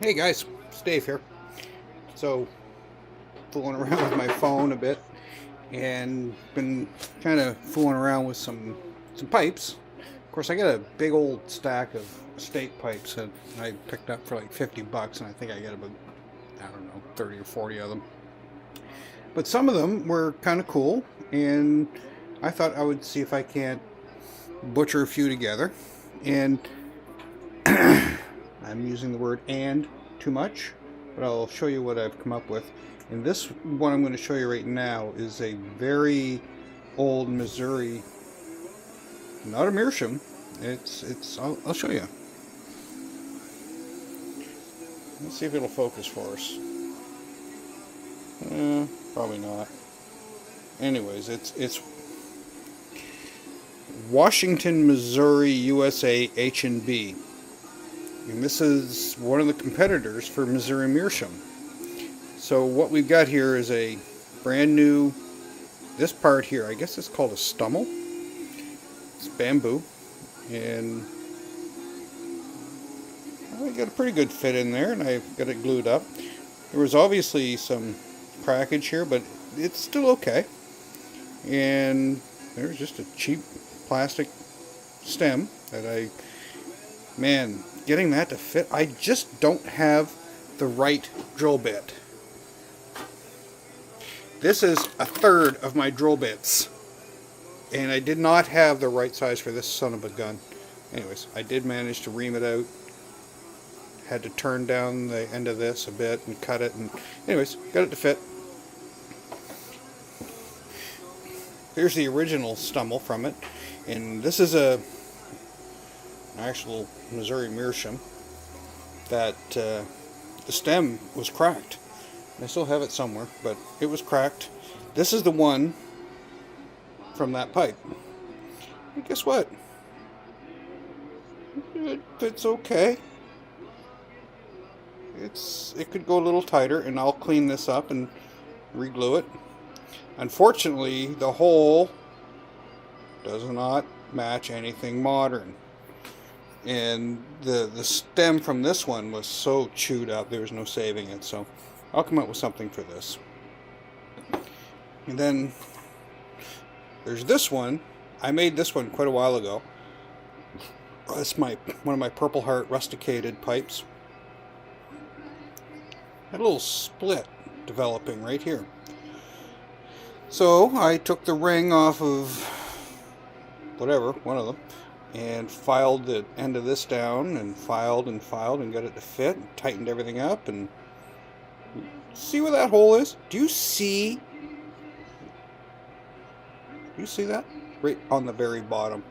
Hey guys, it's Dave here. So, fooling around with my phone a bit and been kind of fooling around with some pipes. Of course, I got a big old stack of estate pipes that I picked up for like 50 bucks, and I think I got about, I don't know, 30 or 40 of them. But some of them were kind of cool, and I thought I would see if I can't butcher a few together. And I'm using the word "and" too much, but I'll show you what I've come up with. And this one I'm going to show you right now is a very old Missouri, not a meerschaum. I'll show you. Let's see if it'll focus for us. Probably not. Anyways, it's Washington, Missouri, USA H&B. And this is one of the competitors for Missouri Meerschaum. So what we've got here is a brand new, this part here, I guess it's called a stummel. It's bamboo, and I got a pretty good fit in there, and I've got it glued up. There was obviously some crackage here, but it's still okay. And there's just a cheap plastic stem that man, getting that to fit, I just don't have the right drill bit. This is a third of my drill bits, and I did not have the right size for this son of a gun. Anyways, I did manage to ream it out. Had to turn down the end of this a bit and cut it, and anyways, got it to fit. Here's the original stummel from it, and this is an actual Missouri meerschaum that the stem was cracked. I still have it somewhere, but it was cracked. This is the one from that pipe. And guess what? It fits okay. It could go a little tighter, and I'll clean this up and re-glue it. Unfortunately, the hole does not match anything modern. And the stem from this one was so chewed up, there was no saving it. So I'll come up with something for this. And then there's this one. I made this one quite a while ago. That's one of my Purple Heart rusticated pipes. Had a little split developing right here. So I took the ring off of whatever, one of them, and filed the end of this down, and filed and got it to fit, and tightened everything up, and see where that hole is? Do you see that? Right on the very bottom,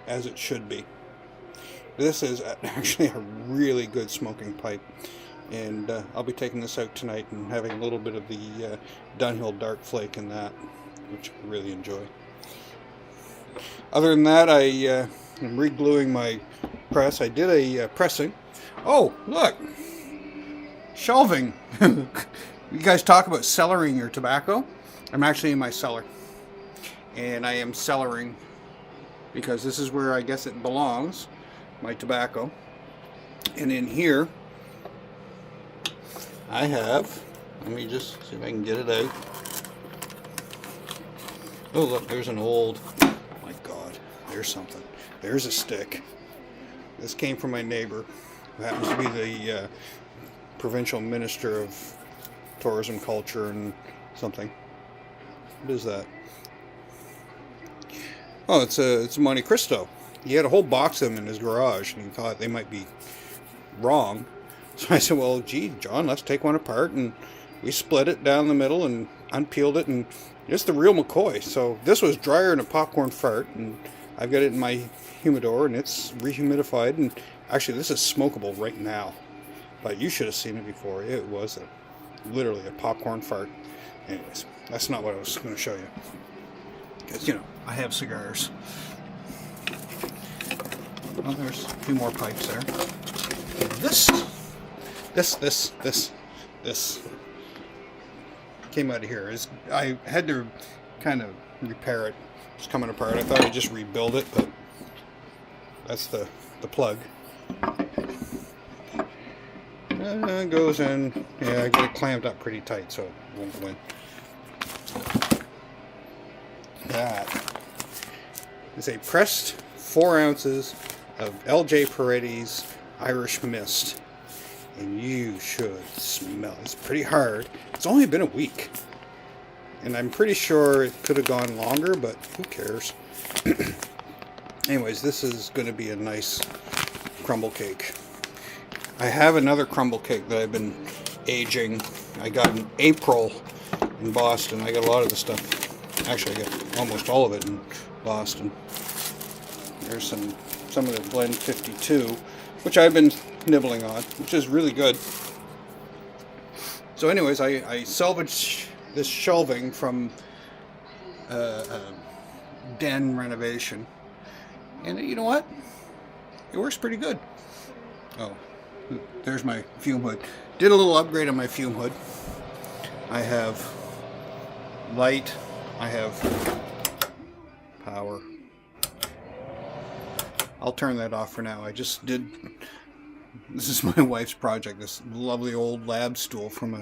as it should be. This is actually a really good smoking pipe, and I'll be taking this out tonight and having a little bit of the Dunhill Dark Flake in that, which I really enjoy. Other than that, I am re-gluing my press. I did a pressing. Oh, look! Shelving. You guys talk about cellaring your tobacco? I'm actually in my cellar. And I am cellaring because this is where I guess it belongs, my tobacco. And in here, I have, let me just see if I can get it out. Oh, look, there's an old, oh my God, there's something. There's a stick. This came from my neighbor, who happens to be the provincial minister of tourism, culture, and something. What is that? Oh, it's a Monte Cristo. He had a whole box of them in his garage, and he thought they might be wrong. So I said, well, gee, John, let's take one apart. And we split it down the middle and unpeeled it, and it's the real McCoy. So this was drier than a popcorn fart, and I've got it in my humidor, and it's rehumidified. And actually, this is smokable right now. But you should have seen it before. It was literally a popcorn fart. Anyways, that's not what I was going to show you. Because, I have cigars. Well, there's a few more pipes there. This came out of here. I had to kind of repair it. It's coming apart. I thought I'd just rebuild it, but that's the plug. Goes in. Yeah, I get it clamped up pretty tight so it won't win. That is a pressed 4 ounces of LJ Paredes Irish Mist. And you should smell it. It's pretty hard. It's only been a week. And I'm pretty sure it could have gone longer, but who cares? Anyways, this is going to be a nice crumble cake. I have another crumble cake that I've been aging. I got in April in Boston. I got a lot of the stuff. Actually, I got almost all of it in Boston. There's some of the Blend 52, which I've been nibbling on, which is really good. So anyways, I salvaged this shelving from den renovation. And you know what? It works pretty good. Oh, there's my fume hood. Did a little upgrade on my fume hood. I have light. I have power. I'll turn that off for now. I just did... This is my wife's project. This lovely old lab stool from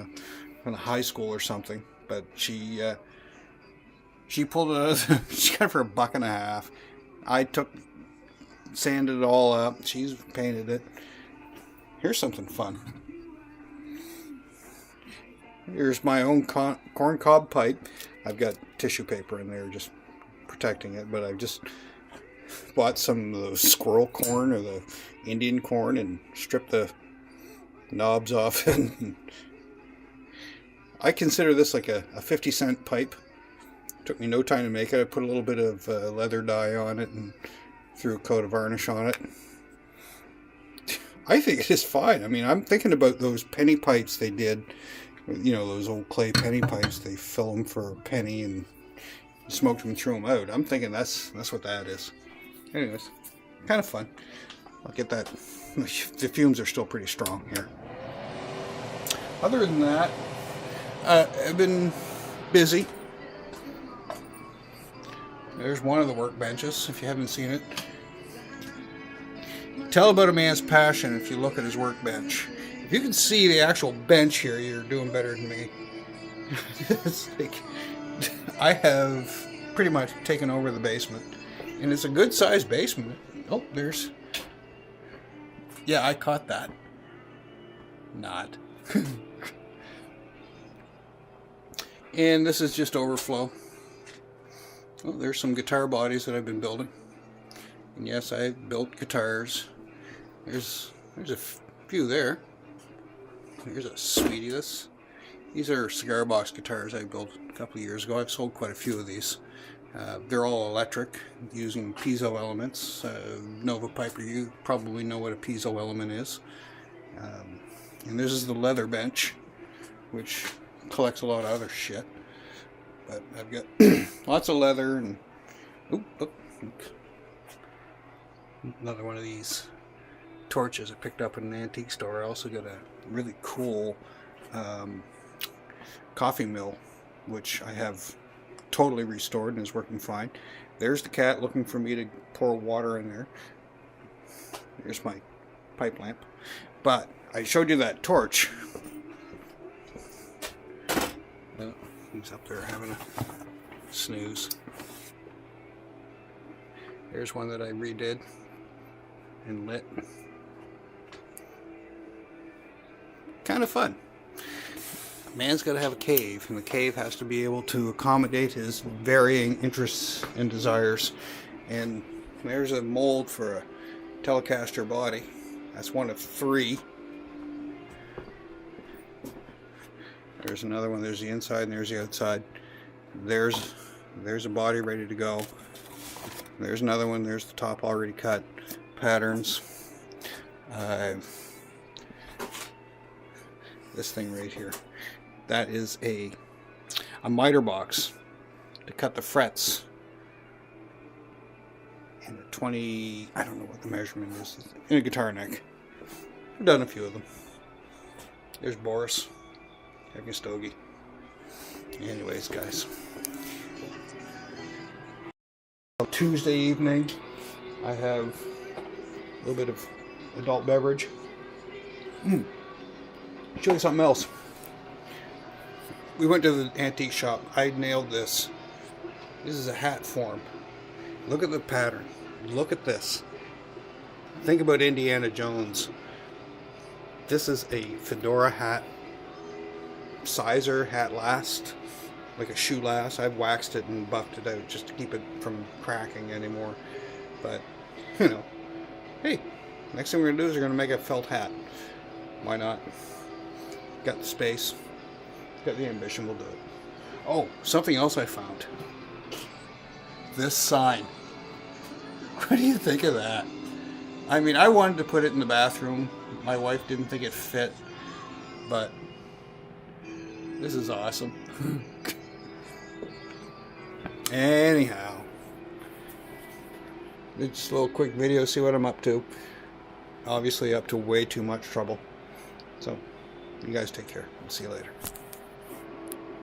a high school or something. But she pulled it out. She got it for $1.50. I sanded it all up. She's painted it. Here's something fun. Here's my own corn cob pipe. I've got tissue paper in there just protecting it, but I've just bought some of the squirrel corn or the Indian corn and stripped the knobs off it. I consider this like a 50-cent pipe. Took me no time to make it. I put a little bit of leather dye on it and threw a coat of varnish on it. I think it is fine. I mean, I'm thinking about those penny pipes they did. You know, those old clay penny pipes. They fill them for a penny and smoked them and threw them out. I'm thinking that's what that is. Anyways, kind of fun. I'll get that. The fumes are still pretty strong here. Other than that, I've been busy. There's one of the workbenches, if you haven't seen it. Tell about a man's passion if you look at his workbench. If you can see the actual bench here, you're doing better than me. It's like, I have pretty much taken over the basement. And it's a good sized basement. Oh, there's... Yeah, I caught that. Not. And this is just overflow. Oh, there's some guitar bodies that I've been building. And yes, I've built guitars. There's a few there. Here's a sweetie. These are cigar box guitars I built a couple of years ago. I've sold quite a few of these. They're all electric, using piezo elements. Nova Piper, you probably know what a piezo element is. And this is the leather bench, which collects a lot of other shit. But I've got lots of leather and... Another one of these torches I picked up in an antique store. I also got a really cool coffee mill, which I have totally restored and is working fine. There's the cat looking for me to pour water in there. There's my pipe lamp. But I showed you that torch. Oh, he's up there having a snooze. There's one that I redid and lit. Kind of fun. A man's got to have a cave, and the cave has to be able to accommodate his varying interests and desires. And there's a mold for a Telecaster body. That's one of 3. There's another one. There's the inside and there's the outside. There's a body ready to go. There's another one. There's the top already cut. Patterns. This thing right here. That is a miter box to cut the frets. And a 20, I don't know what the measurement is, in a guitar neck. I've done a few of them. There's Boris. Having a stogie. Anyways, guys. Tuesday evening, I have a little bit of adult beverage. Show you something else. We went to the antique shop. I nailed this. This is a hat form. Look at the pattern. Look at this. Think about Indiana Jones. This is a fedora hat. Sizer hat last. Like a shoe last. I've waxed it and buffed it out just to keep it from cracking anymore. But, you know, hey, next thing we're going to do is we're going to make a felt hat. Why not? Got the space. Got the ambition, we'll do it. Oh, something else I found. This sign. What do you think of that? I mean, I wanted to put it in the bathroom. My wife didn't think it fit. But this is awesome. Anyhow. Just a little quick video, see what I'm up to. Obviously up to way too much trouble. So, you guys take care. I'll see you later.